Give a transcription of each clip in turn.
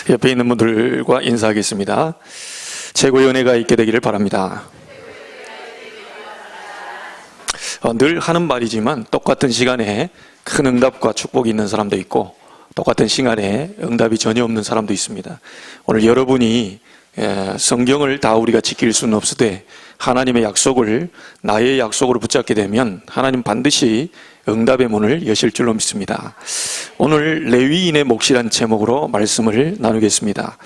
옆에 있는 분들과 인사하겠습니다. 최고의 은혜가 있게 되기를 바랍니다. 늘 하는 말이지만 똑같은 시간에 큰 응답과 축복이 있는 사람도 있고 똑같은 시간에 응답이 전혀 없는 사람도 있습니다. 오늘 여러분이 성경을 다 우리가 지킬 수는 없으되 하나님의 약속을 나의 약속으로 붙잡게 되면 하나님 반드시 응답의 문을 여실 줄로 믿습니다. 오늘 레위인의 몫이란 제목으로 말씀을 나누겠습니다.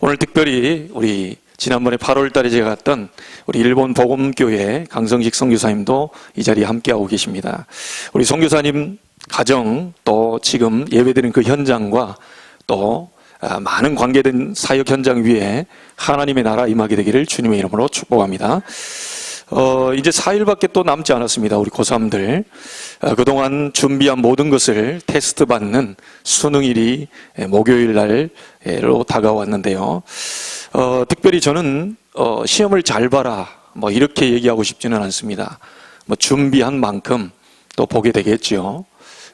오늘 특별히 우리 지난번에 8월 달에 제가 갔던 우리 일본 복음교회 강성식 선교사님도 이 자리에 함께하고 계십니다. 우리 선교사님 가정 또 지금 예배드리는 그 현장과 또 많은 관계된 사역 현장 위에 하나님의 나라 임하게 되기를 주님의 이름으로 축복합니다. 이제 4일밖에 또 남지 않았습니다. 우리 고3들 그동안 준비한 모든 것을 테스트 받는 수능일이 목요일 날로 다가왔는데요. 특별히 저는 시험을 잘 봐라 이렇게 얘기하고 싶지는 않습니다. 준비한 만큼 또 보게 되겠죠.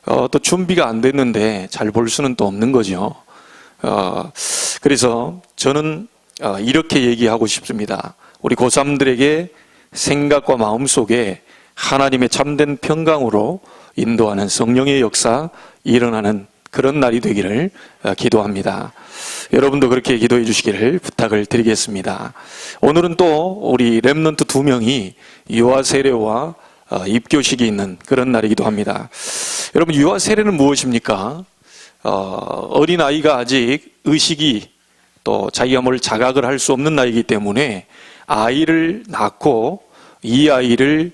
또 준비가 안 됐는데 잘 볼 수는 또 없는 거죠. 그래서 저는 이렇게 얘기하고 싶습니다. 우리 고3들에게 생각과 마음 속에 하나님의 참된 평강으로 인도하는 성령의 역사 일어나는 그런 날이 되기를 기도합니다. 여러분도 그렇게 기도해 주시기를 부탁을 드리겠습니다. 오늘은 또 우리 렘넌트 2명이 유아 세례와 입교식이 있는 그런 날이기도 합니다. 여러분, 유아 세례는 무엇입니까? 어린아이가 아직 의식이 또 자기가 뭘 자각을 할 수 없는 나이이기 때문에 아이를 낳고 이 아이를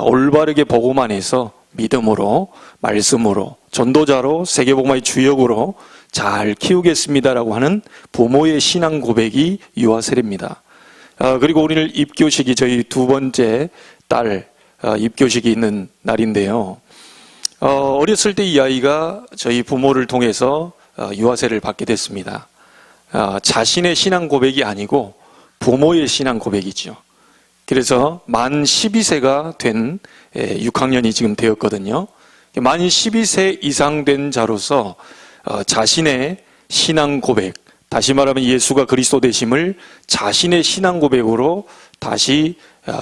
올바르게 보고만 해서 믿음으로 말씀으로 전도자로 세계복음화의 주역으로 잘 키우겠습니다라고 하는 부모의 신앙 고백이 유아 세례입니다. 그리고 우리는 입교식이 저희 두 번째 딸 입교식이 있는 날인데요. 어렸을 때 이 아이가 저희 부모를 통해서 유아세를 받게 됐습니다. 자신의 신앙 고백이 아니고 부모의 신앙 고백이죠. 그래서 만 12세가 된 6학년이 지금 되었거든요. 만 12세 이상 된 자로서 자신의 신앙 고백, 다시 말하면 예수가 그리스도 되심을 자신의 신앙 고백으로 다시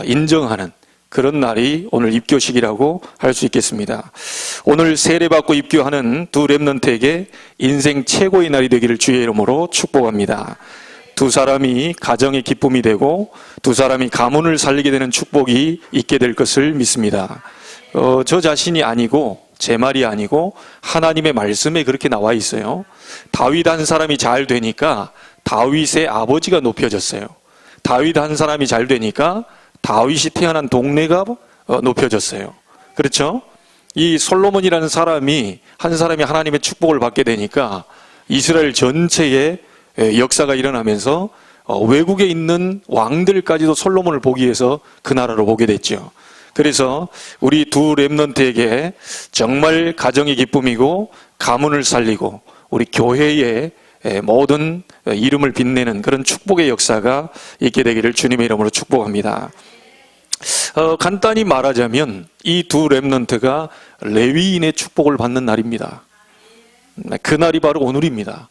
인정하는 그런 날이 오늘 입교식이라고 할 수 있겠습니다. 오늘 세례받고 입교하는 두 렘넌트에게 인생 최고의 날이 되기를 주의 이름으로 축복합니다. 두 사람이 가정의 기쁨이 되고 두 사람이 가문을 살리게 되는 축복이 있게 될 것을 믿습니다. 저 자신이 아니고 제 말이 아니고 하나님의 말씀에 그렇게 나와 있어요. 다윗 한 사람이 잘 되니까 다윗의 아버지가 높여졌어요. 다윗 한 사람이 잘 되니까 다윗이 태어난 동네가 높여졌어요. 그렇죠? 이 솔로몬이라는 사람이 한 사람이 하나님의 축복을 받게 되니까 이스라엘 전체에 역사가 일어나면서 외국에 있는 왕들까지도 솔로몬을 보기 위해서 그 나라로 오게 됐죠. 그래서 우리 두 렘넌트에게 정말 가정의 기쁨이고 가문을 살리고 우리 교회의 모든 이름을 빛내는 그런 축복의 역사가 있게 되기를 주님의 이름으로 축복합니다. 간단히 말하자면 이 두 렘넌트가 레위인의 축복을 받는 날입니다. 그 날이 바로 오늘입니다.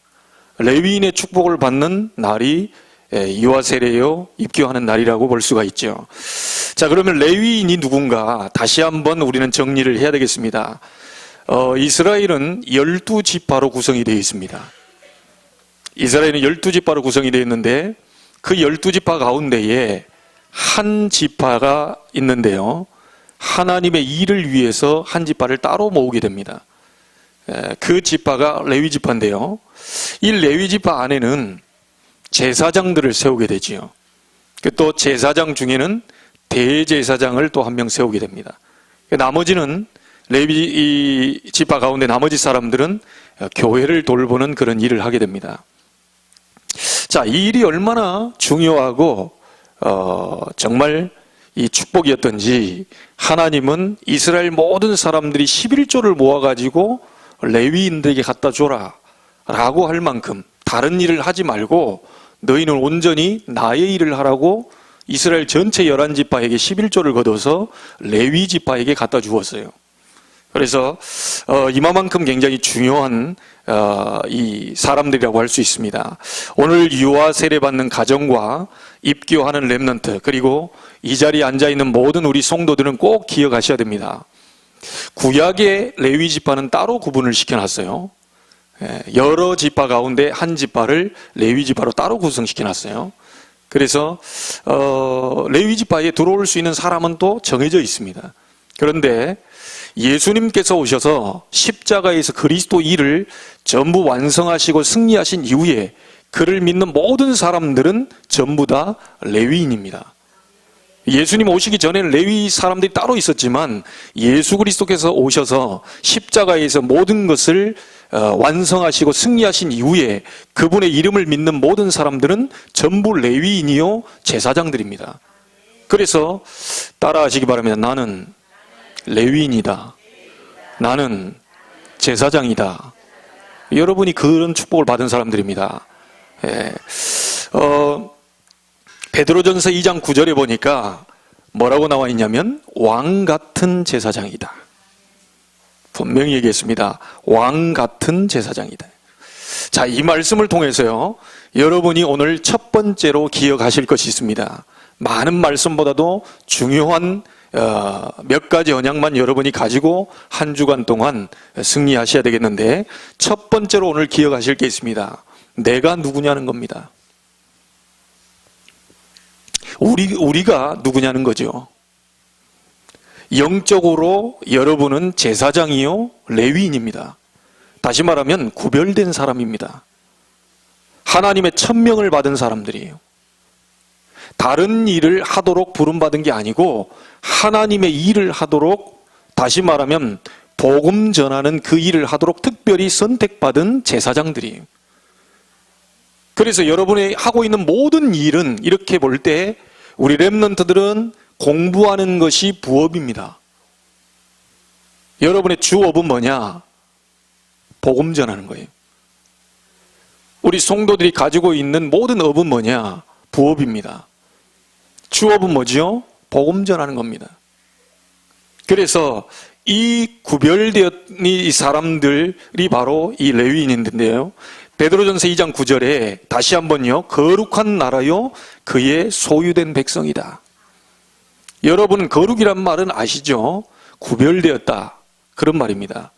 레위인의 축복을 받는 날이 유아 세례요 입교하는 날이라고 볼 수가 있죠. 자, 그러면 레위인이 누군가 다시 한번 우리는 정리를 해야 되겠습니다. 이스라엘은 12지파로 구성이 되어 있습니다. 이스라엘은 12지파로 구성이 되어 있는데 그 12지파 가운데에 한 지파가 있는데요. 하나님의 일을 위해서 한 지파를 따로 모으게 됩니다. 그 지파가 레위 지파인데요. 이 레위 지파 안에는 제사장들을 세우게 되지요. 또 제사장 중에는 대제사장을 또 한 명 세우게 됩니다. 나머지는 레위 지파 가운데 나머지 사람들은 교회를 돌보는 그런 일을 하게 됩니다. 자, 이 일이 얼마나 중요하고 정말 이 축복이었던지 하나님은 이스라엘 모든 사람들이 11조를 모아가지고 레위인들에게 갖다 줘라 라고 할 만큼 다른 일을 하지 말고 너희는 온전히 나의 일을 하라고 이스라엘 전체 11지파에게 11조를 거둬서 레위 지파에게 갖다 주었어요. 그래서 이마만큼 굉장히 중요한 이 사람들이라고 할 수 있습니다. 오늘 유아 세례받는 가정과 입교하는 렘넌트, 그리고 이 자리에 앉아있는 모든 우리 성도들은 꼭 기억하셔야 됩니다. 구약의 레위 지파는 따로 구분을 시켜놨어요. 여러 지파 가운데 한 지파를 레위 지파로 따로 구성시켜놨어요. 그래서 레위 지파에 들어올 수 있는 사람은 또 정해져 있습니다. 그런데 예수님께서 오셔서 십자가에서 그리스도 일을 전부 완성하시고 승리하신 이후에 그를 믿는 모든 사람들은 전부 다 레위인입니다. 예수님 오시기 전에는 레위 사람들이 따로 있었지만 예수 그리스도께서 오셔서 십자가에서 모든 것을 완성하시고 승리하신 이후에 그분의 이름을 믿는 모든 사람들은 전부 레위인이요 제사장들입니다. 그래서 따라하시기 바랍니다. 나는 레위인이다. 나는 제사장이다. 여러분이 그런 축복을 받은 사람들입니다. 베드로전서 2장 9절에 보니까 뭐라고 나와 있냐면 왕 같은 제사장이다. 분명히 얘기했습니다. 왕 같은 제사장이다. 자, 이 말씀을 통해서요, 여러분이 오늘 첫 번째로 기억하실 것이 있습니다. 많은 말씀보다도 중요한 몇 가지 언약만 여러분이 가지고 한 주간 동안 승리하셔야 되겠는데, 첫 번째로 오늘 기억하실 게 있습니다. 내가 누구냐는 겁니다. 우리가 누구냐는 거죠. 영적으로 여러분은 제사장이요 레위인입니다. 다시 말하면 구별된 사람입니다. 하나님의 천명을 받은 사람들이에요. 다른 일을 하도록 부름받은 게 아니고 하나님의 일을 하도록, 다시 말하면 복음 전하는 그 일을 하도록 특별히 선택받은 제사장들이에요. 그래서 여러분이 하고 있는 모든 일은 이렇게 볼 때 우리 렘넌트들은 공부하는 것이 부업입니다. 여러분의 주업은 뭐냐? 복음 전하는 거예요. 우리 성도들이 가지고 있는 모든 업은 뭐냐? 부업입니다. 주업은 뭐지요? 복음 전하는 겁니다. 그래서 이 구별되었는 이 사람들이 바로 이 레위인인데요, 베드로전서 2장 9절에 다시 한번요, 거룩한 나라요 그의 소유된 백성이다. 여러분, 거룩이란 말은 아시죠? 구별되었다, 그런 말입니다.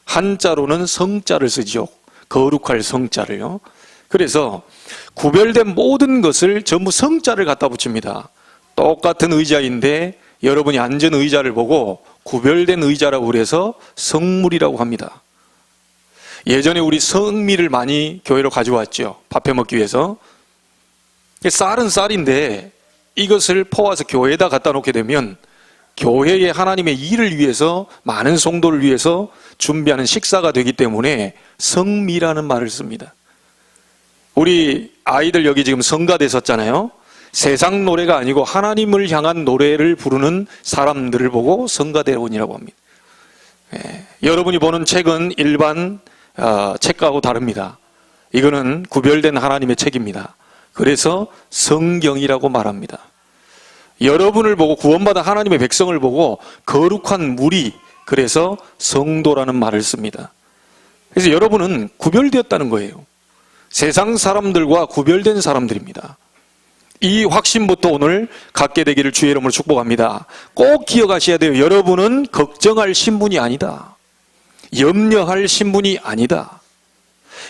한자로는 성자를 쓰죠. 거룩할 성자를요. 그래서 구별된 모든 것을 전부 성자를 갖다 붙입니다. 똑같은 의자인데 여러분이 앉은 의자를 보고 구별된 의자라고 그래서 성물이라고 합니다. 예전에 우리 성미를 많이 교회로 가져왔죠. 밥해 먹기 위해서. 쌀은 쌀인데 이것을 퍼와서 교회에다 갖다 놓게 되면 교회에 하나님의 일을 위해서, 많은 성도를 위해서 준비하는 식사가 되기 때문에 성미라는 말을 씁니다. 우리 아이들 여기 지금 성가대 섰잖아요. 세상 노래가 아니고 하나님을 향한 노래를 부르는 사람들을 보고 성가대원이라고 합니다. 여러분이 보는 책은 일반 책하고 다릅니다. 이거는 구별된 하나님의 책입니다. 그래서 성경이라고 말합니다. 여러분을 보고, 구원받은 하나님의 백성을 보고 거룩한 무리, 그래서 성도라는 말을 씁니다. 그래서 여러분은 구별되었다는 거예요. 세상 사람들과 구별된 사람들입니다. 이 확신부터 오늘 갖게 되기를 주의 이름으로 축복합니다. 꼭 기억하셔야 돼요. 여러분은 걱정할 신분이 아니다. 염려할 신분이 아니다.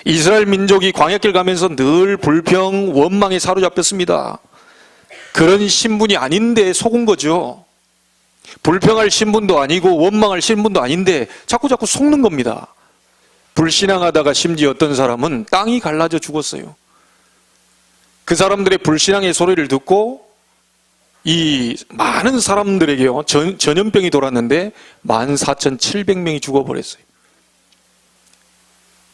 이스라엘 민족이 광야길 가면서 늘 불평, 원망에 사로잡혔습니다. 그런 신분이 아닌데 속은 거죠. 불평할 신분도 아니고 원망할 신분도 아닌데 자꾸 속는 겁니다. 불신앙하다가 심지어 어떤 사람은 땅이 갈라져 죽었어요. 그 사람들의 불신앙의 소리를 듣고 이 많은 사람들에게요, 전염병이 돌았는데 14,700명이 죽어버렸어요.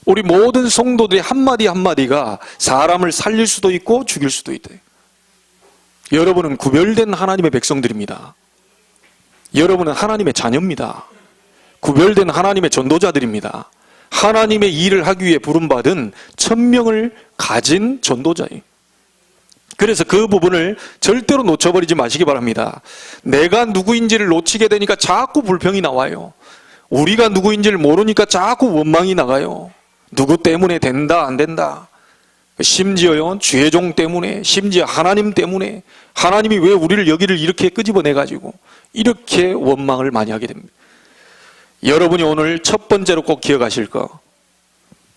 우리 모든 성도들의 한마디 한마디가 사람을 살릴 수도 있고 죽일 수도 있다. 여러분은 구별된 하나님의 백성들입니다. 여러분은 하나님의 자녀입니다. 구별된 하나님의 전도자들입니다. 하나님의 일을 하기 위해 부름받은 천명을 가진 전도자예요. 그래서 그 부분을 절대로 놓쳐버리지 마시기 바랍니다. 내가 누구인지를 놓치게 되니까 자꾸 불평이 나와요. 우리가 누구인지를 모르니까 자꾸 원망이 나가요. 누구 때문에 된다 안 된다. 심지어요 죄종 때문에, 심지어 하나님 때문에, 하나님이 왜 우리를 여기를 이렇게 끄집어내가지고 이렇게 원망을 많이 하게 됩니다. 여러분이 오늘 첫 번째로 꼭 기억하실 거,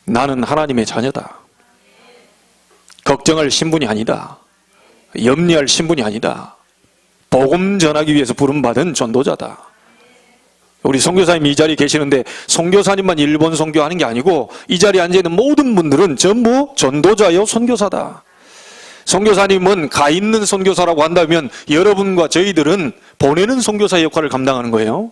나는 하나님의 자녀다. 걱정할 신분이 아니다. 염려할 신분이 아니다. 복음 전하기 위해서 부름받은 전도자다. 우리 선교사님 이 자리에 계시는데 선교사님만 일본 선교하는 게 아니고 이 자리에 앉아있는 모든 분들은 전부 전도자요 선교사다. 선교사님은 가 있는 선교사라고 한다면 여러분과 저희들은 보내는 선교사 역할을 감당하는 거예요.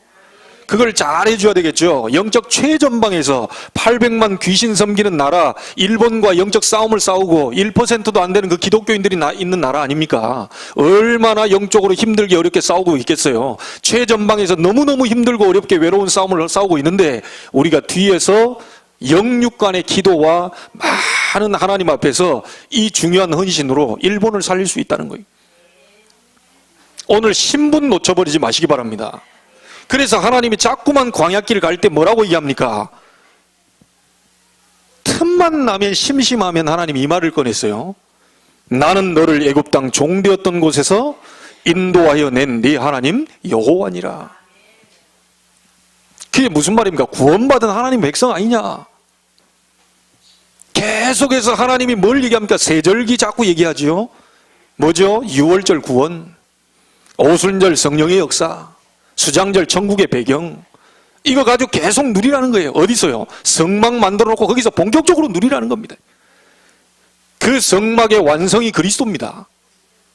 그걸 잘 해줘야 되겠죠. 영적 최전방에서 800만 귀신 섬기는 나라 일본과 영적 싸움을 싸우고 1%도 안 되는 그 기독교인들이 있는 나라 아닙니까? 얼마나 영적으로 힘들게 어렵게 싸우고 있겠어요. 최전방에서 너무너무 힘들고 어렵게 외로운 싸움을 싸우고 있는데 우리가 뒤에서 영육 간의 기도와 많은 하나님 앞에서 이 중요한 헌신으로 일본을 살릴 수 있다는 거예요. 오늘 신분 놓쳐버리지 마시기 바랍니다. 그래서 하나님이 자꾸만 광야길을 갈 때 뭐라고 얘기합니까? 틈만 나면 심심하면 하나님이 이 말을 꺼냈어요. 나는 너를 애굽 땅 종되었던 곳에서 인도하여 낸 네 하나님 여호와니라. 그게 무슨 말입니까? 구원받은 하나님 백성 아니냐? 계속해서 하나님이 뭘 얘기합니까? 세절기 자꾸 얘기하죠. 뭐죠? 유월절 구원, 오순절 성령의 역사, 수장절 천국의 배경, 이거 가지고 계속 누리라는 거예요. 어디서요? 성막 만들어 놓고 거기서 본격적으로 누리라는 겁니다. 그 성막의 완성이 그리스도입니다.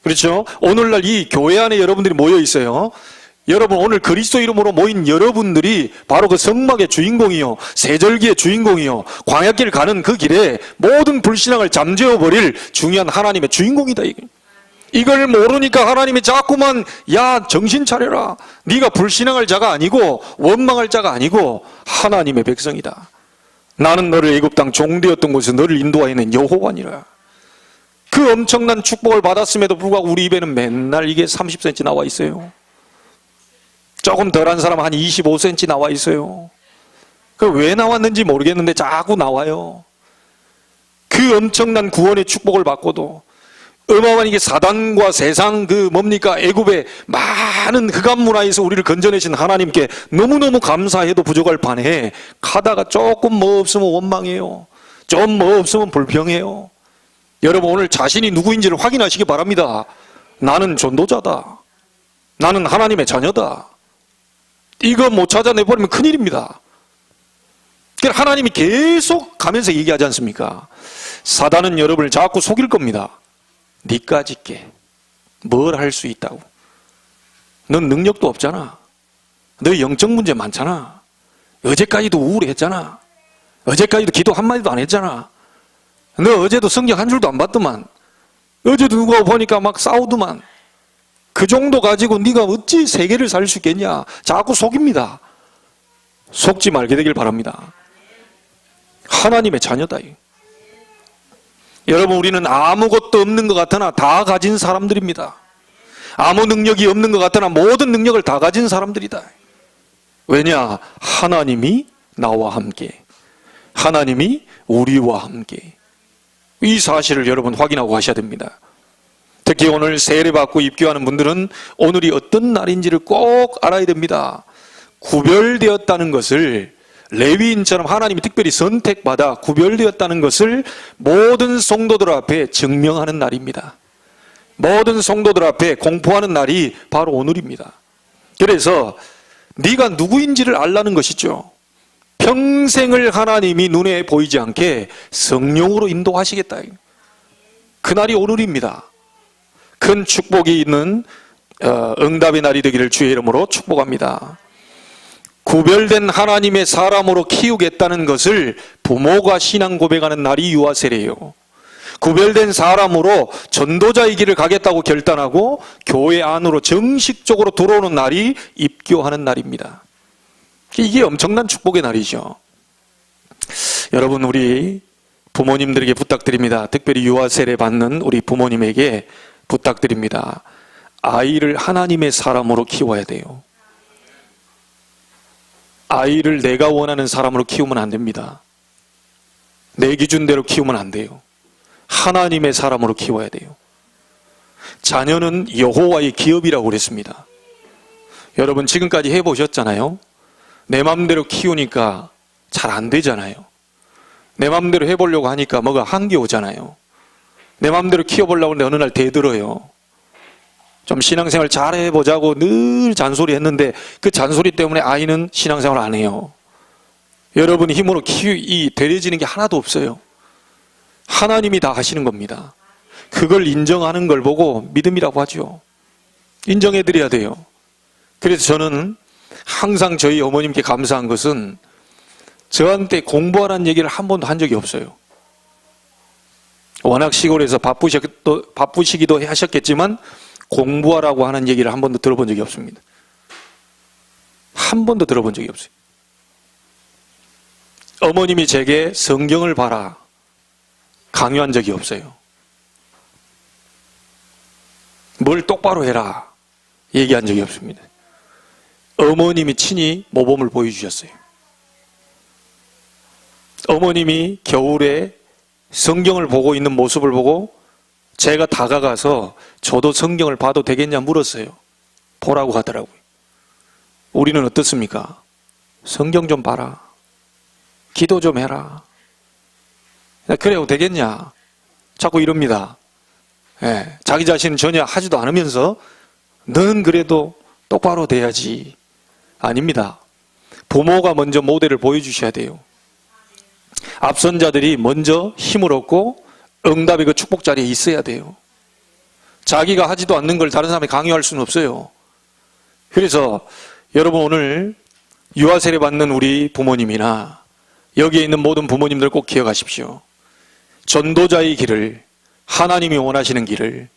그렇죠? 오늘날 이 교회 안에 여러분들이 모여 있어요. 여러분 오늘 그리스도 이름으로 모인 여러분들이 바로 그 성막의 주인공이요, 세절기의 주인공이요, 광야길 가는 그 길에 모든 불신앙을 잠재워버릴 중요한 하나님의 주인공이다. 이걸 모르니까 하나님이 자꾸만 야 정신 차려라, 네가 불신앙할 자가 아니고 원망할 자가 아니고 하나님의 백성이다. 나는 너를 애굽 땅 종되었던 곳에서 너를 인도하여낸 여호와니라. 그 엄청난 축복을 받았음에도 불구하고 우리 입에는 맨날 이게 30cm 나와 있어요. 조금 덜한 사람 한 25cm 나와 있어요. 그 왜 나왔는지 모르겠는데 자꾸 나와요. 그 엄청난 구원의 축복을 받고도 어마어마한 이게 사단과 세상 그 뭡니까 애굽의 많은 흑암 문화에서 우리를 건져내신 하나님께 너무너무 감사해도 부족할 판에 가다가 조금 뭐 없으면 원망해요. 좀 뭐 없으면 불평해요. 여러분 오늘 자신이 누구인지를 확인하시기 바랍니다. 나는 전도자다. 나는 하나님의 자녀다. 이거 못 찾아내버리면 큰일입니다. 그러니까 하나님이 계속 가면서 얘기하지 않습니까? 사단은 여러분을 자꾸 속일 겁니다. 니까짓 게 뭘 할 수 있다고. 넌 능력도 없잖아. 너 영적 문제 많잖아. 어제까지도 우울했잖아. 어제까지도 기도 한마디도 안 했잖아. 너 어제도 성경 한 줄도 안 봤더만. 어제도 누가 보니까 막 싸우더만. 그 정도 가지고 네가 어찌 세계를 살 수 있겠냐. 자꾸 속입니다. 속지 말게 되길 바랍니다. 하나님의 자녀다. 여러분 우리는 아무것도 없는 것 같으나 다 가진 사람들입니다. 아무 능력이 없는 것 같으나 모든 능력을 다 가진 사람들이다. 왜냐? 하나님이 나와 함께, 하나님이 우리와 함께. 이 사실을 여러분 확인하고 가셔야 됩니다. 특히 오늘 세례받고 입교하는 분들은 오늘이 어떤 날인지를 꼭 알아야 됩니다. 구별되었다는 것을, 레위인처럼 하나님이 특별히 선택받아 구별되었다는 것을 모든 성도들 앞에 증명하는 날입니다. 모든 성도들 앞에 공포하는 날이 바로 오늘입니다. 그래서 네가 누구인지를 알라는 것이죠. 평생을 하나님이 눈에 보이지 않게 성령으로 인도하시겠다. 그날이 오늘입니다. 큰 축복이 있는 응답의 날이 되기를 주의 이름으로 축복합니다. 구별된 하나님의 사람으로 키우겠다는 것을 부모가 신앙 고백하는 날이 유아세례예요. 구별된 사람으로 전도자의 길을 가겠다고 결단하고 교회 안으로 정식적으로 들어오는 날이 입교하는 날입니다. 이게 엄청난 축복의 날이죠. 여러분 우리 부모님들에게 부탁드립니다. 특별히 유아세례 받는 우리 부모님에게 부탁드립니다. 아이를 하나님의 사람으로 키워야 돼요. 아이를 내가 원하는 사람으로 키우면 안 됩니다. 내 기준대로 키우면 안 돼요. 하나님의 사람으로 키워야 돼요. 자녀는 여호와의 기업이라고 그랬습니다. 여러분 지금까지 해보셨잖아요. 내 맘대로 키우니까 잘 안 되잖아요. 내 맘대로 해보려고 하니까 뭐가 한계 오잖아요. 내 맘대로 키워보려고 하는데 어느 날 대들어요. 좀 신앙생활 잘 해보자고 늘 잔소리 했는데 그 잔소리 때문에 아이는 신앙생활 안 해요. 여러분 힘으로 되려지는 게 하나도 없어요. 하나님이 다 하시는 겁니다. 그걸 인정하는 걸 보고 믿음이라고 하죠. 인정해드려야 돼요. 그래서 저는 항상 저희 어머님께 감사한 것은 저한테 공부하라는 얘기를 한 번도 한 적이 없어요. 워낙 시골에서 바쁘시기도 하셨겠지만 공부하라고 하는 얘기를 한 번도 들어본 적이 없습니다. 한 번도 들어본 적이 없어요. 어머님이 제게 성경을 봐라 강요한 적이 없어요. 뭘 똑바로 해라 얘기한 적이 없습니다. 어머님이 친히 모범을 보여주셨어요. 어머님이 겨울에 성경을 보고 있는 모습을 보고 제가 다가가서 저도 성경을 봐도 되겠냐 물었어요. 보라고 하더라고요. 우리는 어떻습니까? 성경 좀 봐라. 기도 좀 해라. 그래도 되겠냐? 자꾸 이럽니다. 예, 자기 자신은 전혀 하지도 않으면서 넌 그래도 똑바로 돼야지. 아닙니다. 부모가 먼저 모델을 보여주셔야 돼요. 앞선 자들이 먼저 힘을 얻고 응답의 그 축복 자리에 있어야 돼요. 자기가 하지도 않는 걸 다른 사람이 강요할 수는 없어요. 그래서 여러분 오늘 유아 세례 받는 우리 부모님이나 여기에 있는 모든 부모님들 꼭 기억하십시오. 전도자의 길을, 하나님이 원하시는 길을,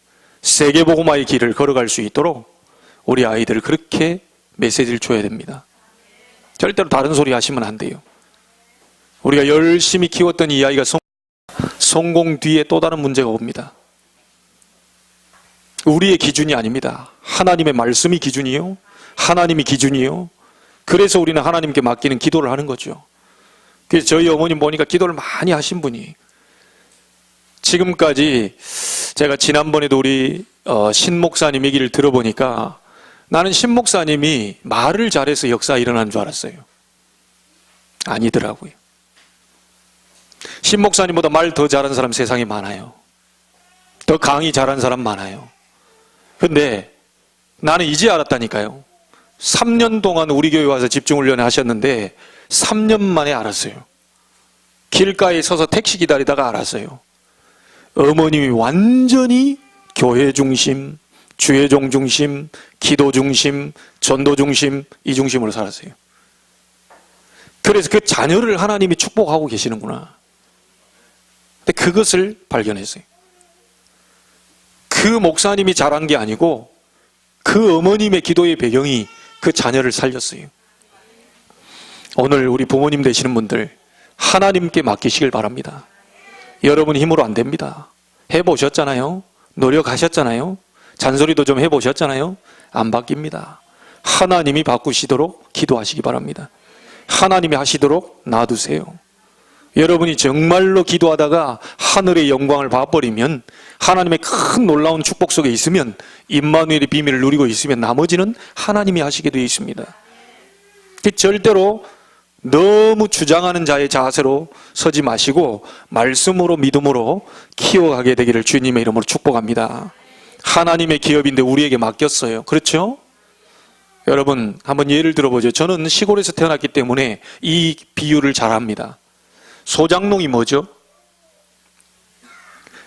세계복음화의 길을 걸어갈 수 있도록 우리 아이들을 그렇게 메시지를 줘야 됩니다. 절대로 다른 소리 하시면 안 돼요. 우리가 열심히 키웠던 이 아이가 성공 뒤에 또 다른 문제가 옵니다. 우리의 기준이 아닙니다. 하나님의 말씀이 기준이요. 하나님이 기준이요. 그래서 우리는 하나님께 맡기는 기도를 하는 거죠. 그래서 저희 어머님 보니까 기도를 많이 하신 분이 지금까지 제가 지난번에도 우리 신 목사님 얘기를 들어보니까 나는 신 목사님이 말을 잘해서 역사 일어나는 줄 알았어요. 아니더라고요. 신 목사님보다 말 더 잘하는 사람 세상에 많아요. 더 강의 잘하는 사람 많아요. 근데 나는 이제 알았다니까요. 3년 동안 우리 교회 와서 집중훈련을 하셨는데 3년 만에 알았어요. 길가에 서서 택시 기다리다가 알았어요. 어머님이 완전히 교회 중심, 주의종 중심, 기도 중심, 전도 중심, 이 중심으로 살았어요. 그래서 그 자녀를 하나님이 축복하고 계시는구나. 근데 그것을 발견했어요. 그 목사님이 잘한 게 아니고 그 어머님의 기도의 배경이 그 자녀를 살렸어요. 오늘 우리 부모님 되시는 분들 하나님께 맡기시길 바랍니다. 여러분 힘으로 안 됩니다. 해보셨잖아요. 노력하셨잖아요. 잔소리도 좀 해보셨잖아요. 안 바뀝니다. 하나님이 바꾸시도록 기도하시기 바랍니다. 하나님이 하시도록 놔두세요. 여러분이 정말로 기도하다가 하늘의 영광을 봐버리면, 하나님의 큰 놀라운 축복 속에 있으면, 임마누엘의 비밀을 누리고 있으면 나머지는 하나님이 하시게 되어 있습니다. 절대로 너무 주장하는 자의 자세로 서지 마시고 말씀으로 믿음으로 키워가게 되기를 주님의 이름으로 축복합니다. 하나님의 기업인데 우리에게 맡겼어요. 그렇죠? 여러분 한번 예를 들어보죠. 저는 시골에서 태어났기 때문에 이 비유를 잘 합니다. 소장농이 뭐죠?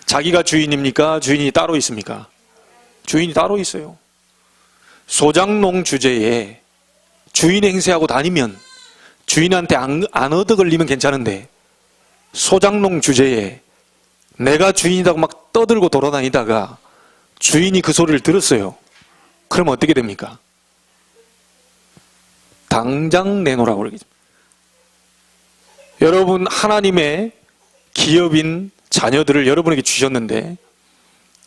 자기가 주인입니까? 주인이 따로 있습니까? 주인이 따로 있어요. 소장농 주제에 주인 행세하고 다니면 주인한테 안 얻어 걸리면 괜찮은데, 소장농 주제에 내가 주인이라고 막 떠들고 돌아다니다가 주인이 그 소리를 들었어요. 그럼 어떻게 됩니까? 당장 내놓으라고 그러겠죠. 여러분 하나님의 기업인 자녀들을 여러분에게 주셨는데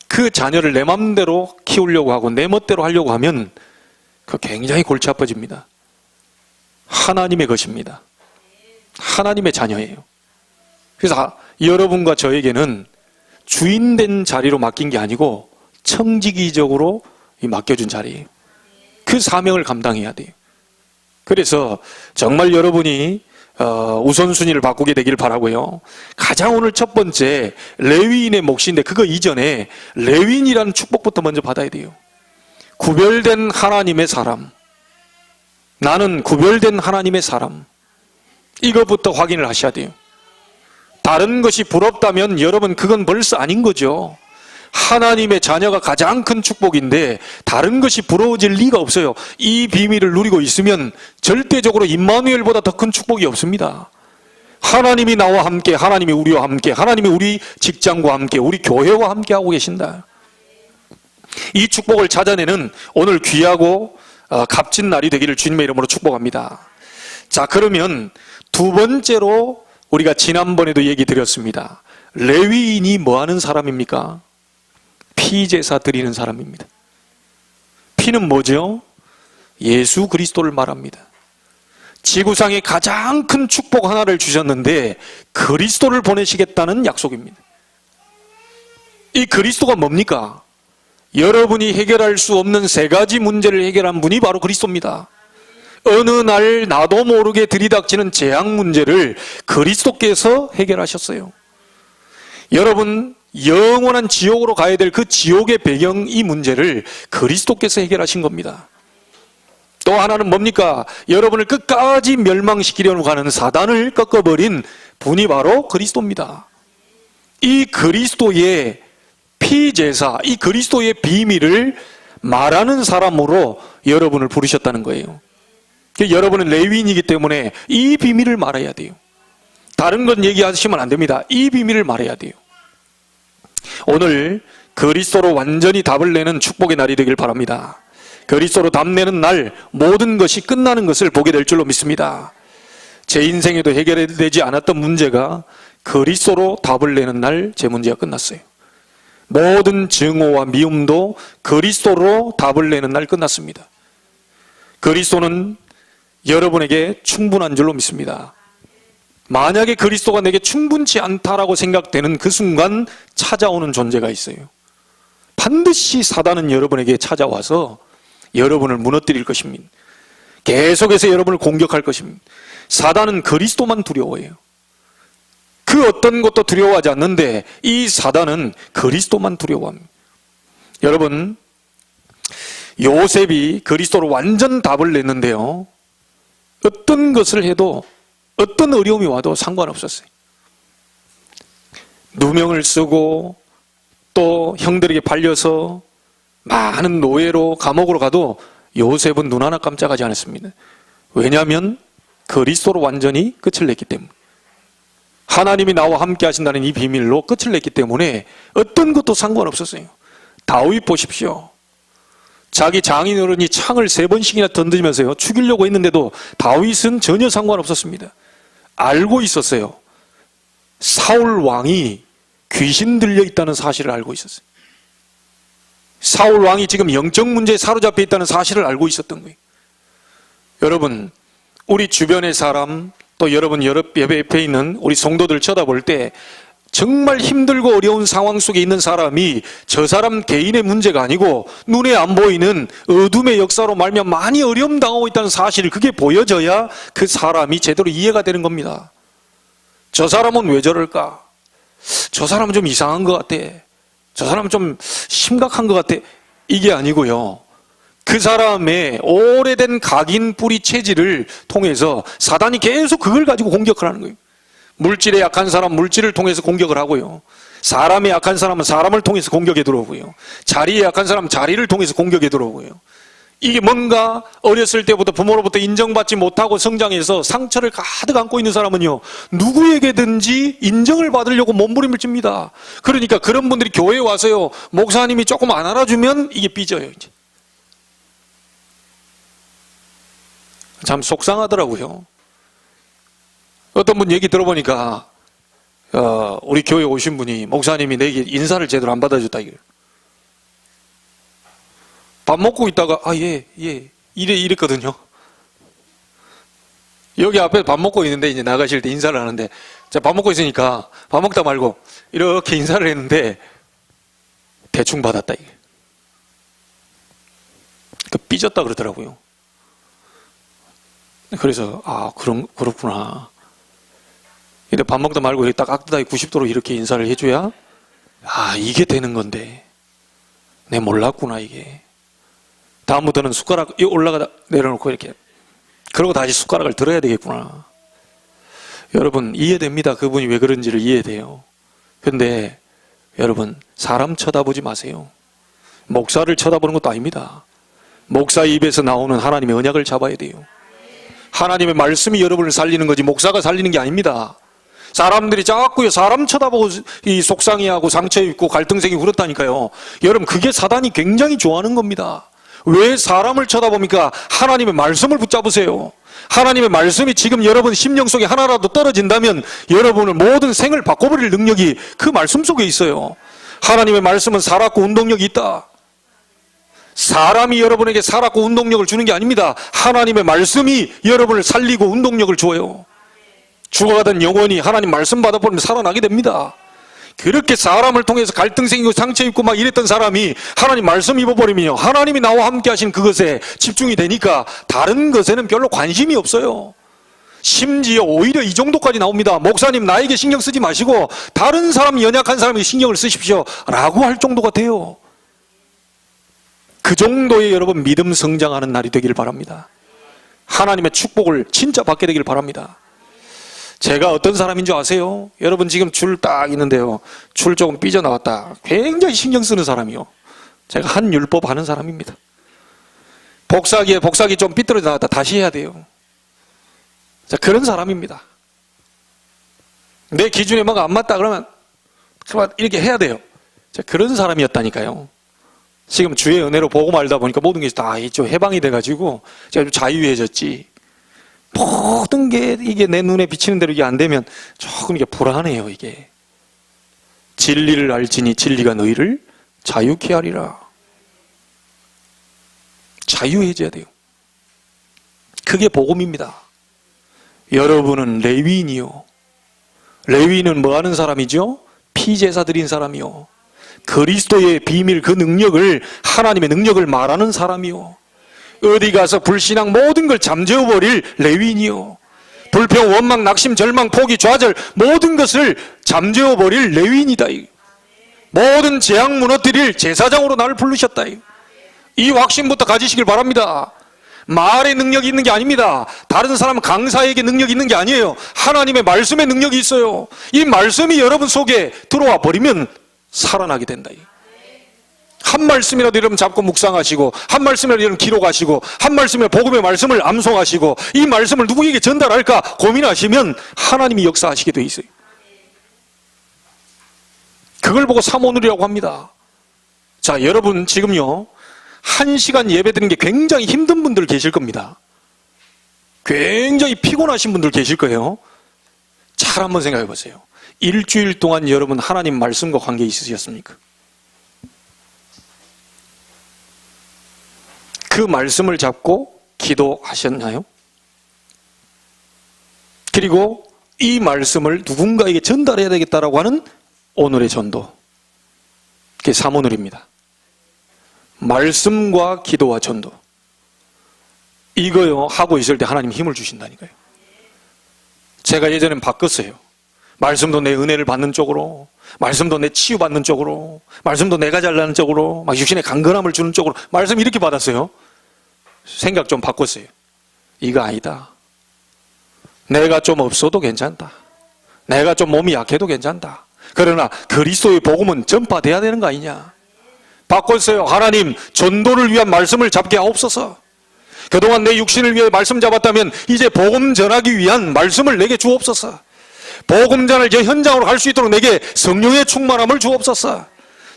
그 자녀를 내 맘대로 키우려고 하고 내 멋대로 하려고 하면 그거 굉장히 골치 아파집니다. 하나님의 것입니다. 하나님의 자녀예요. 그래서 여러분과 저에게는 주인된 자리로 맡긴 게 아니고 청지기적으로 맡겨준 자리예요. 그 사명을 감당해야 돼요. 그래서 정말 여러분이 우선순위를 바꾸게 되기를 바라고요. 가장 오늘 첫 번째 레위인의 몫인데 그거 이전에 레위인이라는 축복부터 먼저 받아야 돼요. 구별된 하나님의 사람, 나는 구별된 하나님의 사람, 이것부터 확인을 하셔야 돼요. 다른 것이 부럽다면 여러분 그건 벌써 아닌 거죠. 하나님의 자녀가 가장 큰 축복인데 다른 것이 부러워질 리가 없어요. 이 비밀을 누리고 있으면 절대적으로 임마누엘보다 더 큰 축복이 없습니다. 하나님이 나와 함께, 하나님이 우리와 함께, 하나님이 우리 직장과 함께, 우리 교회와 함께 하고 계신다. 이 축복을 찾아내는 오늘 귀하고 값진 날이 되기를 주님의 이름으로 축복합니다. 자, 그러면 두 번째로 우리가 지난번에도 얘기 드렸습니다. 레위인이 뭐 하는 사람입니까? 피제사 드리는 사람입니다. 피는 뭐죠? 예수 그리스도를 말합니다. 지구상에 가장 큰 축복 하나를 주셨는데 그리스도를 보내시겠다는 약속입니다. 이 그리스도가 뭡니까? 여러분이 해결할 수 없는 세 가지 문제를 해결한 분이 바로 그리스도입니다. 어느 날 나도 모르게 들이닥치는 재앙 문제를 그리스도께서 해결하셨어요. 여러분 영원한 지옥으로 가야 될 그 지옥의 배경, 이 문제를 그리스도께서 해결하신 겁니다. 또 하나는 뭡니까? 여러분을 끝까지 멸망시키려고 하는 사단을 꺾어버린 분이 바로 그리스도입니다. 이 그리스도의 피제사, 이 그리스도의 비밀을 말하는 사람으로 여러분을 부르셨다는 거예요. 여러분은 레위인이기 때문에 이 비밀을 말해야 돼요. 다른 건 얘기하시면 안 됩니다. 이 비밀을 말해야 돼요. 오늘 그리스도로 완전히 답을 내는 축복의 날이 되길 바랍니다. 그리스도로 답 내는 날 모든 것이 끝나는 것을 보게 될 줄로 믿습니다. 제 인생에도 해결되지 않았던 문제가 그리스도로 답을 내는 날 제 문제가 끝났어요. 모든 증오와 미움도 그리스도로 답을 내는 날 끝났습니다. 그리스도는 여러분에게 충분한 줄로 믿습니다. 만약에 그리스도가 내게 충분치 않다라고 생각되는 그 순간 찾아오는 존재가 있어요. 반드시 사단은 여러분에게 찾아와서 여러분을 무너뜨릴 것입니다. 계속해서 여러분을 공격할 것입니다. 사단은 그리스도만 두려워해요. 그 어떤 것도 두려워하지 않는데 이 사단은 그리스도만 두려워합니다. 여러분, 요셉이 그리스도로 완전 답을 냈는데요, 어떤 것을 해도 어떤 어려움이 와도 상관없었어요. 누명을 쓰고 또 형들에게 팔려서 많은 노예로 감옥으로 가도 요셉은 눈 하나 깜짝하지 않았습니다. 왜냐하면 그리스도로 완전히 끝을 냈기 때문에, 하나님이 나와 함께 하신다는 이 비밀로 끝을 냈기 때문에 어떤 것도 상관없었어요. 다윗 보십시오. 자기 장인어른이 창을 3번씩이나 던지면서요 죽이려고 했는데도 다윗은 전혀 상관없었습니다. 알고 있었어요. 사울 왕이 귀신 들려 있다는 사실을 알고 있었어요. 사울 왕이 지금 영적 문제에 사로잡혀 있다는 사실을 알고 있었던 거예요. 여러분, 우리 주변의 사람, 또 여러분 옆에 있는 우리 성도들 쳐다볼 때 정말 힘들고 어려운 상황 속에 있는 사람이 저 사람 개인의 문제가 아니고 눈에 안 보이는 어둠의 역사로 말미암아 많이 어려움 당하고 있다는 사실을, 그게 보여져야 그 사람이 제대로 이해가 되는 겁니다. 저 사람은 왜 저럴까? 저 사람은 좀 이상한 것 같아. 저 사람은 좀 심각한 것 같아. 이게 아니고요, 그 사람의 오래된 각인 뿌리 체질을 통해서 사단이 계속 그걸 가지고 공격을 하는 거예요. 물질에 약한 사람 물질을 통해서 공격을 하고요, 사람에 약한 사람은 사람을 통해서 공격에 들어오고요, 자리에 약한 사람은 자리를 통해서 공격에 들어오고요. 이게 뭔가 어렸을 때부터 부모로부터 인정받지 못하고 성장해서 상처를 가득 안고 있는 사람은요, 누구에게든지 인정을 받으려고 몸부림을 칩니다. 그러니까 그런 분들이 교회에 와서요, 목사님이 조금 안 알아주면 이게 삐져요. 이제 참 속상하더라고요. 어떤 분 얘기 들어보니까 우리 교회 오신 분이, 목사님이 내게 인사를 제대로 안 받아줬다 이거예요. 밥 먹고 있다가 예 이랬거든요. 여기 앞에 밥 먹고 있는데 이제 나가실 때 인사를 하는데, 자, 밥 먹고 있으니까 밥 먹다 말고 이렇게 인사를 했는데 대충 받았다 이게. 그 삐졌다 그러더라고요. 그래서 그렇구나. 근데 밥 먹다 말고 이렇게 딱 악다하게 90도로 이렇게 인사를 해줘야 이게 되는 건데 내 몰랐구나 이게. 다음부터는 숟가락 올라가다 내려놓고 이렇게 그러고 다시 숟가락을 들어야 되겠구나. 여러분 이해됩니다. 그분이 왜 그런지를 이해돼요. 근데 여러분 사람 쳐다보지 마세요. 목사를 쳐다보는 것도 아닙니다. 목사 입에서 나오는 하나님의 언약을 잡아야 돼요. 하나님의 말씀이 여러분을 살리는 거지 목사가 살리는 게 아닙니다. 사람들이 자꾸요 사람 쳐다보고 이 속상해하고 상처 입고 갈등 생기고 그렇다니까요. 여러분 그게 사단이 굉장히 좋아하는 겁니다. 왜 사람을 쳐다봅니까? 하나님의 말씀을 붙잡으세요. 하나님의 말씀이 지금 여러분 심령 속에 하나라도 떨어진다면 여러분을 모든 생을 바꿔버릴 능력이 그 말씀 속에 있어요. 하나님의 말씀은 살았고 운동력이 있다. 사람이 여러분에게 살았고 운동력을 주는 게 아닙니다. 하나님의 말씀이 여러분을 살리고 운동력을 줘요. 죽어가던 영혼이 하나님 말씀 받아버리면 살아나게 됩니다. 그렇게 사람을 통해서 갈등 생기고 상처 입고 막 이랬던 사람이 하나님 말씀 입어버리면요, 하나님이 나와 함께 하신 그것에 집중이 되니까 다른 것에는 별로 관심이 없어요. 심지어 오히려 이 정도까지 나옵니다. 목사님 나에게 신경 쓰지 마시고 다른 사람, 연약한 사람에게 신경을 쓰십시오 라고 할 정도가 돼요. 그 정도의 여러분 믿음 성장하는 날이 되기를 바랍니다. 하나님의 축복을 진짜 받게 되기를 바랍니다. 제가 어떤 사람인 줄 아세요? 여러분 지금 줄 딱 있는데요, 줄 조금 삐져나왔다, 굉장히 신경 쓰는 사람이요. 제가 한 율법 하는 사람입니다. 복사기 좀 삐뚤어져 나왔다 다시 해야 돼요. 자, 그런 사람입니다. 내 기준에 뭐가 안 맞다 그러면 이렇게 해야 돼요. 자, 그런 사람이었다니까요. 지금 주의 은혜로 보고 말다 보니까 모든 게 다 좀 해방이 돼가지고 제가 좀 자유해졌지. 모든 게 이게 내 눈에 비치는 대로 이게 안 되면 조금 이게 불안해요. 이게 진리를 알지니 진리가 너희를 자유케 하리라. 자유해져야 돼요. 그게 복음입니다. 여러분은 레위인이요. 레위인은 뭐 하는 사람이죠? 피제사 드린 사람이요. 그리스도의 비밀, 그 능력을, 하나님의 능력을 말하는 사람이요. 어디 가서 불신앙 모든 걸 잠재워버릴 레위인이요. 불평, 원망, 낙심, 절망, 포기, 좌절 모든 것을 잠재워버릴 레위인이다. 모든 재앙 무너뜨릴 제사장으로 나를 부르셨다. 이 확신부터 가지시길 바랍니다. 말의 능력이 있는 게 아닙니다. 다른 사람 강사에게 능력이 있는 게 아니에요. 하나님의 말씀의 능력이 있어요. 이 말씀이 여러분 속에 들어와 버리면 살아나게 된다. 한 말씀이라도 여러분 잡고 묵상하시고, 한 말씀이라도 여러분 기록하시고, 한 말씀이라도 복음의 말씀을 암송하시고, 이 말씀을 누구에게 전달할까 고민하시면 하나님이 역사하시게 돼 있어요. 그걸 보고 사모누리라고 합니다. 자, 여러분 지금요 1시간 예배 드리는 게 굉장히 힘든 분들 계실 겁니다. 굉장히 피곤하신 분들 계실 거예요. 잘 한번 생각해 보세요. 일주일 동안 여러분 하나님 말씀과 관계 있으셨습니까? 그 말씀을 잡고 기도하셨나요? 그리고 이 말씀을 누군가에게 전달해야 되겠다라고 하는 오늘의 전도, 그게 사모늘입니다. 말씀과 기도와 전도, 이거요 하고 있을 때 하나님 힘을 주신다니까요. 제가 예전엔 바꿨어요. 말씀도 내 은혜를 받는 쪽으로, 말씀도 내 치유받는 쪽으로, 말씀도 내가 잘나는 쪽으로, 막 육신의 강건함을 주는 쪽으로 말씀 이렇게 받았어요. 생각 좀 바꿨어요. 이거 아니다. 내가 좀 없어도 괜찮다. 내가 좀 몸이 약해도 괜찮다. 그러나 그리스도의 복음은 전파돼야 되는 거 아니냐. 바꿨어요. 하나님 전도를 위한 말씀을 잡게 하옵소서. 그동안 내 육신을 위해 말씀 잡았다면 이제 복음 전하기 위한 말씀을 내게 주옵소서. 복음 전을 제 현장으로 갈 수 있도록 내게 성령의 충만함을 주옵소서.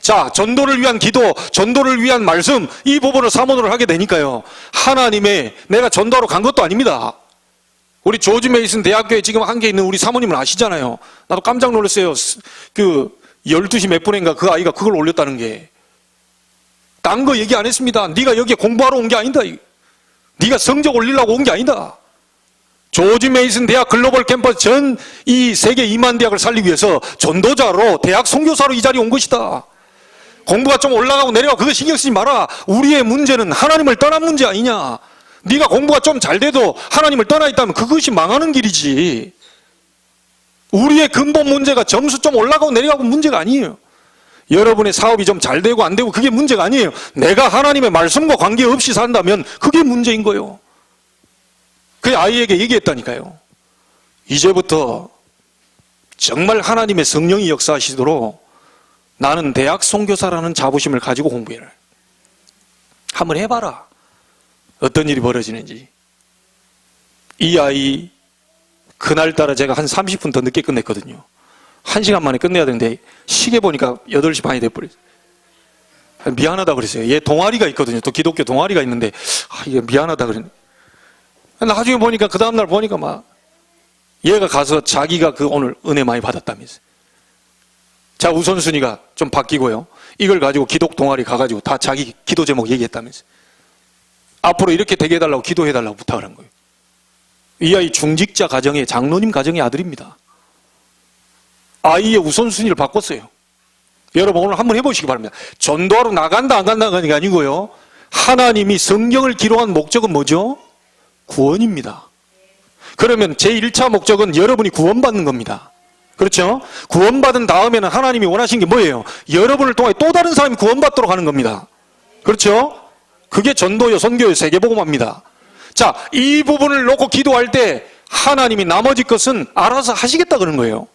자, 전도를 위한 기도, 전도를 위한 말씀, 이 부분을 사모를 하게 되니까요, 하나님의, 내가 전도하러 간 것도 아닙니다. 우리 조지 메이슨 대학교에 지금 한 개 있는 우리 사모님을 아시잖아요. 나도 깜짝 놀랐어요. 그 12시 몇 분인가 그 아이가 그걸 올렸다는 게. 딴 거 얘기 안 했습니다. 네가 여기에 공부하러 온 게 아니다. 네가 성적 올리려고 온 게 아니다. 조지 메이슨 대학 글로벌 캠퍼스 전 이 세계 2만 대학을 살리기 위해서 전도자로 대학 선교사로 이 자리에 온 것이다. 공부가 좀 올라가고 내려가고 그거 신경 쓰지 마라. 우리의 문제는 하나님을 떠난 문제 아니냐. 네가 공부가 좀 잘 돼도 하나님을 떠나 있다면 그것이 망하는 길이지. 우리의 근본 문제가 점수 좀 올라가고 내려가고 문제가 아니에요. 여러분의 사업이 좀 잘 되고 안 되고 그게 문제가 아니에요. 내가 하나님의 말씀과 관계없이 산다면 그게 문제인 거예요. 그 아이에게 얘기했다니까요. 이제부터 정말 하나님의 성령이 역사하시도록 나는 대학 선교사라는 자부심을 가지고 공부해라. 한번 해봐라. 어떤 일이 벌어지는지. 이 아이 그날따라 제가 한 30분 더 늦게 끝냈거든요. 1시간 만에 끝내야 되는데 시계 보니까 8시 반이 돼버렸어요. 미안하다 그랬어요. 얘 동아리가 있거든요. 또 기독교 동아리가 있는데 이게 미안하다 그랬는데 나중에 보니까 그 다음날 보니까 막 얘가 가서 자기가 그 오늘 은혜 많이 받았다면서요. 자, 우선순위가 좀 바뀌고요. 이걸 가지고 기독 동아리 가가지고 다 자기 기도 제목 얘기했다면서요. 앞으로 이렇게 되게 해달라고 기도해달라고 부탁을 한 거예요. 이 아이 중직자 가정의 장로님 가정의 아들입니다. 아이의 우선순위를 바꿨어요. 여러분 오늘 한번 해보시기 바랍니다. 전도하러 나간다 안 간다는 게 아니고요. 하나님이 성경을 기록한 목적은 뭐죠? 구원입니다. 그러면 제1차 목적은 여러분이 구원받는 겁니다. 그렇죠? 구원받은 다음에는 하나님이 원하신 게 뭐예요? 여러분을 통해 또 다른 사람이 구원받도록 하는 겁니다. 그렇죠? 그게 전도요, 선교요, 세계복음화입니다. 자, 이 부분을 놓고 기도할 때 하나님이 나머지 것은 알아서 하시겠다 그런 거예요.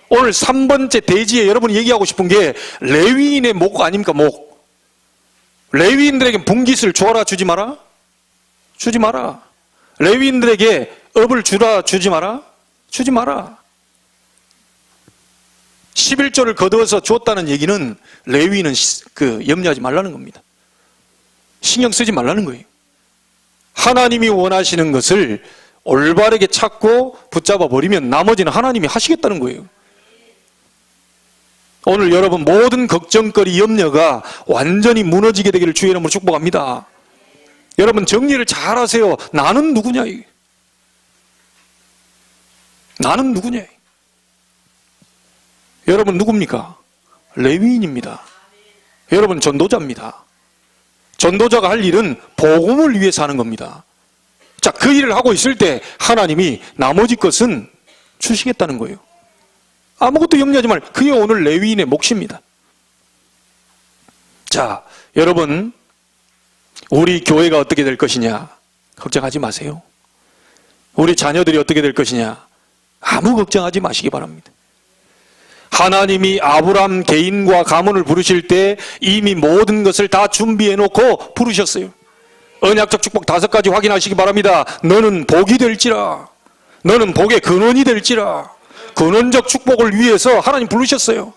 오늘 3번째 대지에 여러분이 얘기하고 싶은 게 레위인의 목 아닙니까? 목. 레위인들에게 분깃을 주어라 주지 마라? 주지 마라. 레위인들에게 업을 주라 주지 마라? 주지 마라. 11조를 거두어서 주었다는 얘기는 레위인은 염려하지 말라는 겁니다. 신경 쓰지 말라는 거예요. 하나님이 원하시는 것을 올바르게 찾고 붙잡아 버리면 나머지는 하나님이 하시겠다는 거예요. 오늘 여러분 모든 걱정거리, 염려가 완전히 무너지게 되기를 주의 이름으로 축복합니다. 여러분 정리를 잘 하세요. 나는 누구냐? 나는 누구냐? 여러분 누굽니까? 레위인입니다. 여러분 전도자입니다. 전도자가 할 일은 복음을 위해서 하는 겁니다. 자, 그 일을 하고 있을 때 하나님이 나머지 것은 주시겠다는 거예요. 아무것도 염려하지 말고 그게 오늘 레위인의 몫입니다. 자, 여러분 우리 교회가 어떻게 될 것이냐 걱정하지 마세요. 우리 자녀들이 어떻게 될 것이냐 아무 걱정하지 마시기 바랍니다. 하나님이 아브람 개인과 가문을 부르실 때 이미 모든 것을 다 준비해 놓고 부르셨어요. 언약적 축복 5가지 확인하시기 바랍니다. 너는 복이 될지라. 너는 복의 근원이 될지라. 근원적 축복을 위해서 하나님 부르셨어요.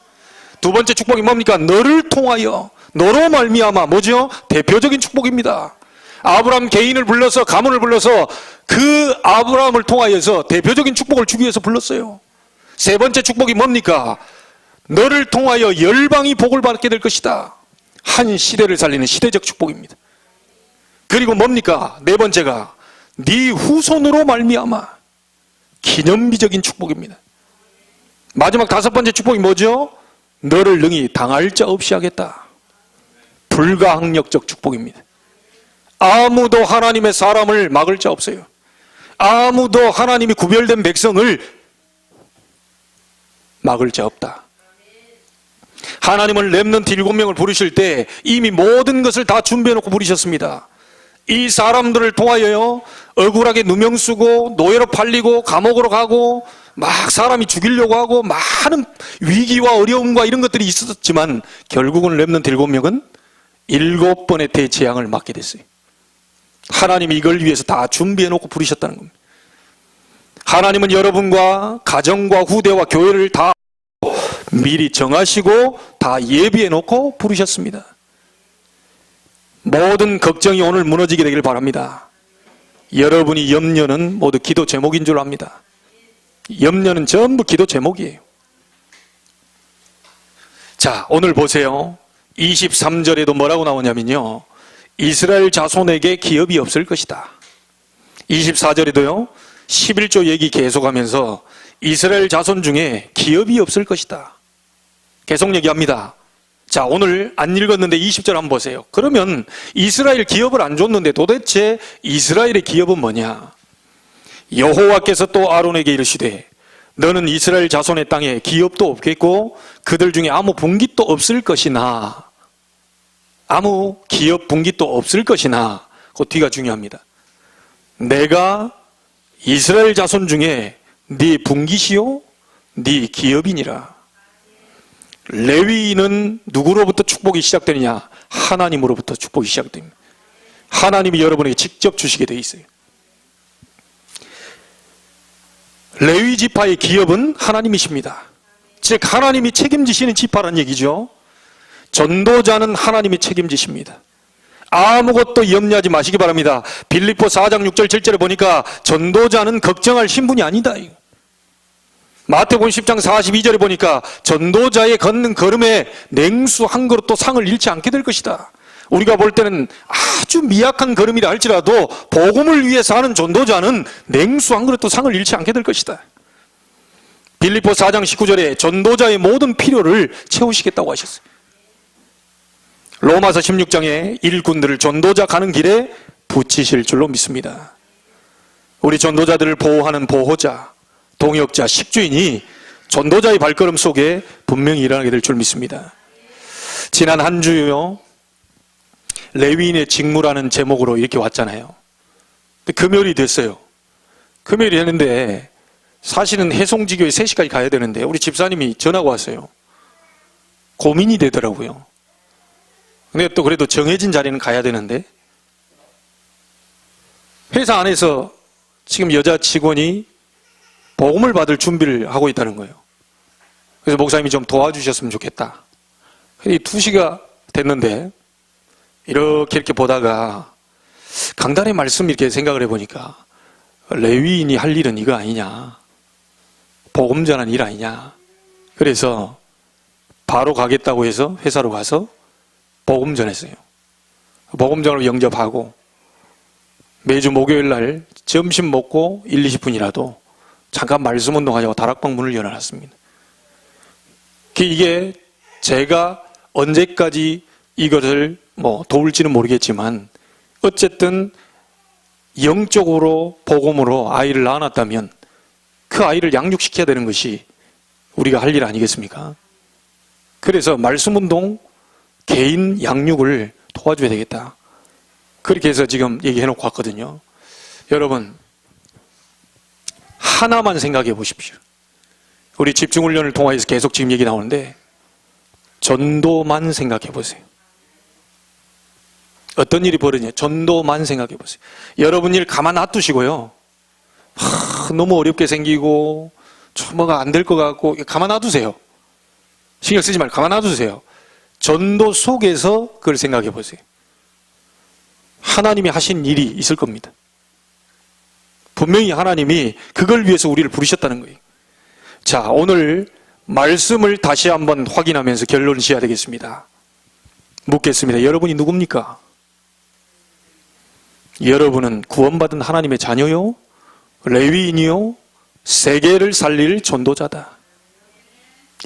두 번째 축복이 뭡니까? 너를 통하여. 너로 말미암아. 뭐죠? 대표적인 축복입니다. 아브람 개인을 불러서 가문을 불러서 그 아브람을 통하여서 대표적인 축복을 주기 위해서 불렀어요. 세 번째 축복이 뭡니까? 너를 통하여 열방이 복을 받게 될 것이다. 한 시대를 살리는 시대적 축복입니다. 그리고 뭡니까? 네 번째가 네 후손으로 말미암아. 기념비적인 축복입니다. 마지막 5번째 축복이 뭐죠? 너를 능히 당할 자 없이 하겠다. 불가항력적 축복입니다. 아무도 하나님의 사람을 막을 자 없어요. 아무도 하나님이 구별된 백성을 막을 자 없다. 하나님은 렘넌트 7명을 부르실 때 이미 모든 것을 다 준비해 놓고 부르셨습니다. 이 사람들을 통하여요 억울하게 누명 쓰고 노예로 팔리고 감옥으로 가고 막 사람이 죽이려고 하고 많은 위기와 어려움과 이런 것들이 있었지만 결국은 렘넌트 7명은 7번의 대재앙을 맞게 됐어요. 하나님이 이걸 위해서 다 준비해 놓고 부르셨다는 겁니다. 하나님은 여러분과 가정과 후대와 교회를 다 미리 정하시고 다 예비해 놓고 부르셨습니다. 모든 걱정이 오늘 무너지게 되길 바랍니다. 여러분이 염려는 모두 기도 제목인 줄 압니다. 염려는 전부 기도 제목이에요. 자, 오늘 보세요. 23절에도 뭐라고 나오냐면요. 이스라엘 자손에게 기업이 없을 것이다. 24절에도요. 11조 얘기 계속하면서 이스라엘 자손 중에 기업이 없을 것이다. 계속 얘기합니다. 자, 오늘 안 읽었는데 20절 한번 보세요. 그러면 이스라엘 기업을 안 줬는데 도대체 이스라엘의 기업은 뭐냐? 여호와께서 또 아론에게 이르시되 너는 이스라엘 자손의 땅에 기업도 없겠고 그들 중에 아무 분깃도 없을 것이나, 아무 기업 분깃도 없을 것이나, 그 뒤가 중요합니다. 내가 이스라엘 자손 중에 네 분깃이요 네 기업이니라. 레위인은 누구로부터 축복이 시작되느냐? 하나님으로부터 축복이 시작됩니다. 하나님이 여러분에게 직접 주시게 돼 있어요. 레위 지파의 기업은 하나님이십니다. 즉 하나님이 책임지시는 지파란 얘기죠. 전도자는 하나님이 책임지십니다. 아무것도 염려하지 마시기 바랍니다. 빌립보 4장 6절 7절에 보니까 전도자는 걱정할 신분이 아니다. 마태복음 10장 42절에 보니까 전도자의 걷는 걸음에 냉수 한 그릇도 상을 잃지 않게 될 것이다. 우리가 볼 때는 아주 미약한 걸음이라 할지라도 복음을 위해서 하는 전도자는 냉수 한 그릇도 상을 잃지 않게 될 것이다. 빌립보 4장 19절에 전도자의 모든 필요를 채우시겠다고 하셨어요. 로마서 16장에 일꾼들을 전도자 가는 길에 붙이실 줄로 믿습니다. 우리 전도자들을 보호하는 보호자, 동역자, 식주인이 전도자의 발걸음 속에 분명히 일어나게 될 줄 믿습니다. 지난 한 주요 레위인의 직무라는 제목으로 이렇게 왔잖아요. 근데 금요일이 됐어요. 금요일이 됐는데 사실은 해송지교에 3시까지 가야 되는데 우리 집사님이 전화가 왔어요. 고민이 되더라고요. 근데 또 그래도 정해진 자리는 가야 되는데 회사 안에서 지금 여자 직원이 복음을 받을 준비를 하고 있다는 거예요. 그래서 목사님이 좀 도와주셨으면 좋겠다. 2시가 됐는데 이렇게 보다가 강단의 말씀 이렇게 생각을 해보니까 레위인이 할 일은 이거 아니냐, 복음 전하는 일 아니냐. 그래서 바로 가겠다고 해서 회사로 가서 복음 전했어요. 복음 전을 영접하고 매주 목요일 날 점심 먹고 1, 20분이라도 잠깐 말씀 운동하자고 다락방 문을 열어놨습니다. 이게 제가 언제까지 이것을 도울지는 모르겠지만 어쨌든 영적으로 복음으로 아이를 낳아놨다면 그 아이를 양육시켜야 되는 것이 우리가 할 일 아니겠습니까? 그래서 말씀 운동, 개인 양육을 도와줘야 되겠다. 그렇게 해서 지금 얘기해놓고 왔거든요. 여러분, 하나만 생각해 보십시오. 우리 집중훈련을 통해서 계속 지금 얘기 나오는데 전도만 생각해 보세요. 어떤 일이 벌어지냐? 전도만 생각해 보세요. 여러분 일 가만 놔두시고요. 너무 어렵게 생기고 뭐가 안 될 것 같고 가만 놔두세요. 신경 쓰지 말고 가만 놔두세요. 전도 속에서 그걸 생각해 보세요. 하나님이 하신 일이 있을 겁니다. 분명히 하나님이 그걸 위해서 우리를 부르셨다는 거예요. 자, 오늘 말씀을 다시 한번 확인하면서 결론을 지어야 되겠습니다. 묻겠습니다. 여러분이 누굽니까? 여러분은 구원받은 하나님의 자녀요? 레위인이요? 세계를 살릴 전도자다.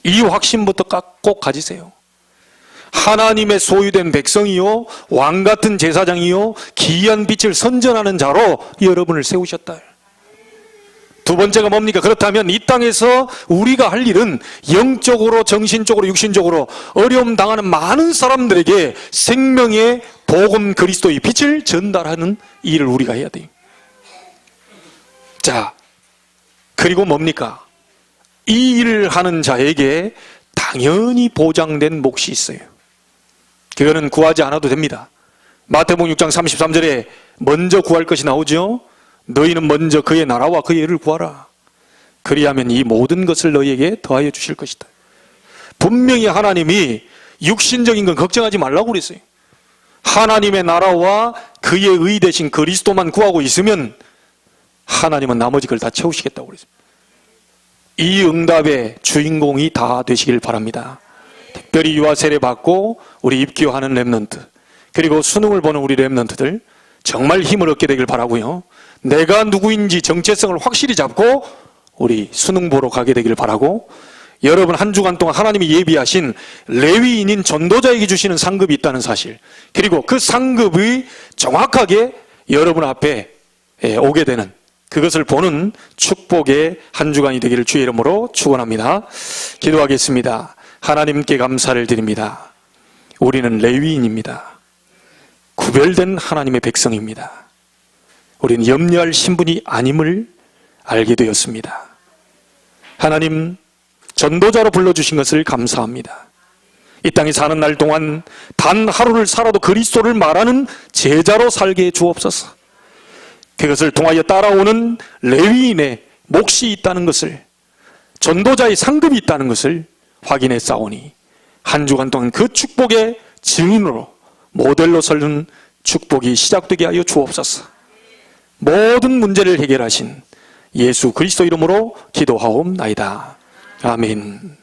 이 확신부터 꼭 가지세요. 하나님의 소유된 백성이요, 왕같은 제사장이요, 기이한 빛을 선전하는 자로 여러분을 세우셨다. 두 번째가 뭡니까? 그렇다면 이 땅에서 우리가 할 일은 영적으로, 정신적으로, 육신적으로 어려움 당하는 많은 사람들에게 생명의 복음 그리스도의 빛을 전달하는 일을 우리가 해야 돼요. 자, 그리고 뭡니까? 이 일을 하는 자에게 당연히 보장된 몫이 있어요. 그거는 구하지 않아도 됩니다. 마태복음 6장 33절에 먼저 구할 것이 나오죠. 너희는 먼저 그의 나라와 그의 의를 구하라. 그리하면 이 모든 것을 너희에게 더하여 주실 것이다. 분명히 하나님이 육신적인 건 걱정하지 말라고 그랬어요. 하나님의 나라와 그의 의 대신 그리스도만 구하고 있으면 하나님은 나머지 걸 다 채우시겠다고 그랬어요. 이 응답의 주인공이 다 되시길 바랍니다. 특별히 유아 세례 받고 우리 입교하는 렘넌트, 그리고 수능을 보는 우리 렘넌트들 정말 힘을 얻게 되길 바라고요. 내가 누구인지 정체성을 확실히 잡고 우리 수능 보러 가게 되길 바라고, 여러분 한 주간 동안 하나님이 예비하신 레위인인 전도자에게 주시는 상급이 있다는 사실, 그리고 그 상급이 정확하게 여러분 앞에 오게 되는, 그것을 보는 축복의 한 주간이 되기를 주의 이름으로 축원합니다. 기도하겠습니다. 하나님께 감사를 드립니다. 우리는 레위인입니다. 구별된 하나님의 백성입니다. 우리는 염려할 신분이 아님을 알게 되었습니다. 하나님, 전도자로 불러주신 것을 감사합니다. 이 땅에 사는 날 동안 단 하루를 살아도 그리스도를 말하는 제자로 살게 해 주옵소서. 그것을 통하여 따라오는 레위인의 몫이 있다는 것을, 전도자의 상급이 있다는 것을 확인해 싸우니 한 주간 동안 그 축복의 증인으로 모델로 서는 축복이 시작되게 하여 주옵소서. 모든 문제를 해결하신 예수 그리스도 이름으로 기도하옵나이다. 아멘.